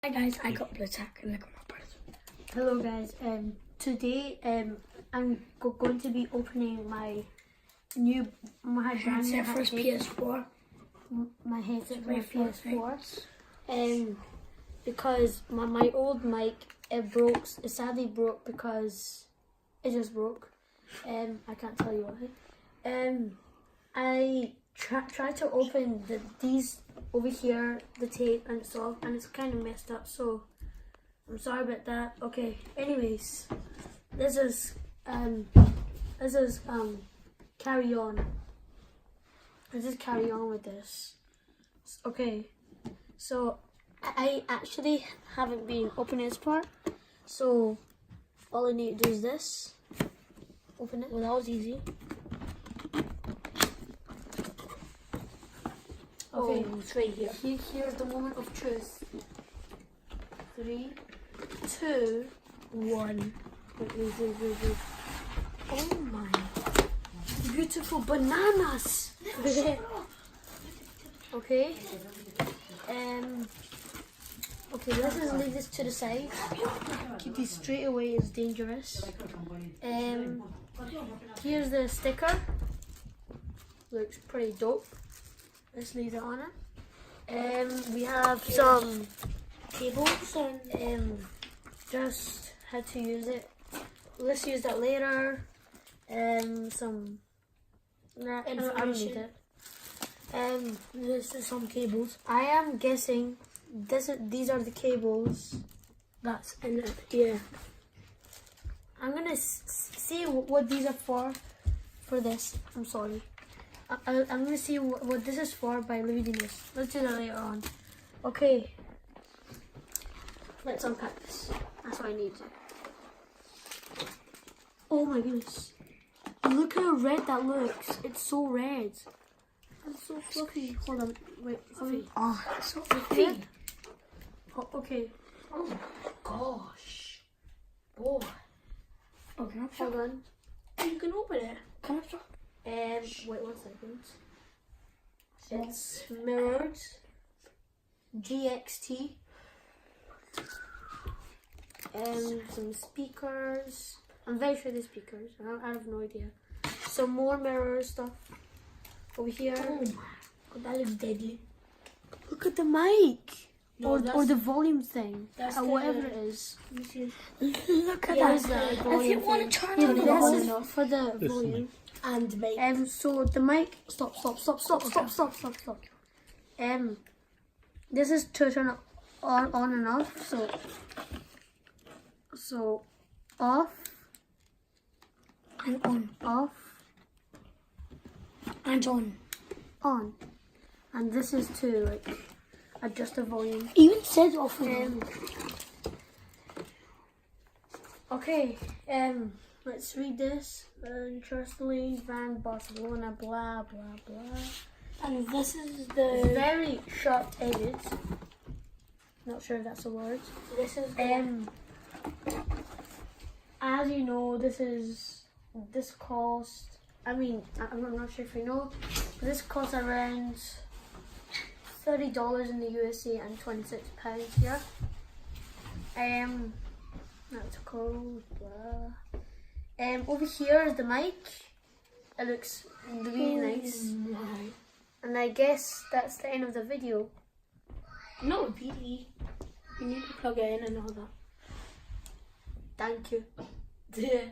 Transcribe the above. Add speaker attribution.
Speaker 1: Hi guys, I got blue tack and look at my present.
Speaker 2: Hello guys, today I'm going to be opening my brand new
Speaker 1: Headset for his PS4.
Speaker 2: my headset for my
Speaker 1: Wait for
Speaker 2: PS4 because my old mic, it sadly broke because it just broke. I can't tell you why. I tried to open these over here, the tape and stuff, and it's kind of messed up, so I'm sorry about that. Okay, anyways, this is carry on. Let's just carry on with this. Okay, so I actually haven't been opening this part, so all I need to do is this. Open it.
Speaker 1: Well, that was easy.
Speaker 2: Okay,
Speaker 1: Oh, it's right here.
Speaker 2: Here's the moment of truth. 3, 2, 1. Wait. Oh my beautiful bananas! Okay. Okay, let's just leave this to the side. Keep these straight away, it's dangerous. Here's the sticker. Looks pretty dope. Let's leave it on it. We have some cables and just how to use it. Let's use that later. I don't need it.
Speaker 1: This is some cables.
Speaker 2: I am guessing these are the cables.
Speaker 1: That's in it. Yeah.
Speaker 2: I'm gonna see what these are for this. I'm sorry. I'm gonna see what this is for by reading this. Let's do that later on. Okay. Let's unpack this. That's what I need. Oh my goodness. Look how red that looks. It's so red. It's so fluffy. Hold on. Wait. Fluffy.
Speaker 1: Oh, it's so
Speaker 2: Yeah?
Speaker 1: fluffy.
Speaker 2: Oh, okay.
Speaker 1: Oh my gosh. Boy. Okay, I'm
Speaker 2: Hold on.
Speaker 1: You can open it. Can I try?
Speaker 2: Wait 1 second. It's mirrored. GXT. Some speakers. I'm very sure they're speakers. I have no idea. Some more mirror stuff over here.
Speaker 1: Oh my god, that looks deadly.
Speaker 2: Look at the mic.
Speaker 1: No,
Speaker 2: or
Speaker 1: that's-
Speaker 2: the volume thing.
Speaker 1: that's
Speaker 2: Whatever
Speaker 1: the-
Speaker 2: it is.
Speaker 1: Let me see.
Speaker 2: Look at
Speaker 1: Yeah,
Speaker 2: that.
Speaker 1: if
Speaker 2: volume
Speaker 1: you want
Speaker 2: thing.
Speaker 1: to turn
Speaker 2: Yeah,
Speaker 1: on the
Speaker 2: this is
Speaker 1: volume
Speaker 2: for the volume.
Speaker 1: and make.
Speaker 2: So the mic. Stop. This is to turn it on and off. So off
Speaker 1: And on.
Speaker 2: off
Speaker 1: And on.
Speaker 2: and this is to like adjust the volume.
Speaker 1: Even says off.
Speaker 2: Okay. Let's read this. Interestingly, Van Barcelona, blah blah blah.
Speaker 1: And this is
Speaker 2: It's
Speaker 1: the.
Speaker 2: very sharp edges. Not sure if that's a word.
Speaker 1: This is.
Speaker 2: As you know, this cost. I mean, I'm not sure if you know, but this costs around $30 in the USA and £26 here. That's cool. Blah. Over here is the mic. It looks really nice,
Speaker 1: Right.
Speaker 2: and I guess that's the end of the video.
Speaker 1: No, PD. You need to plug it in and all that.
Speaker 2: Thank you.
Speaker 1: Yeah.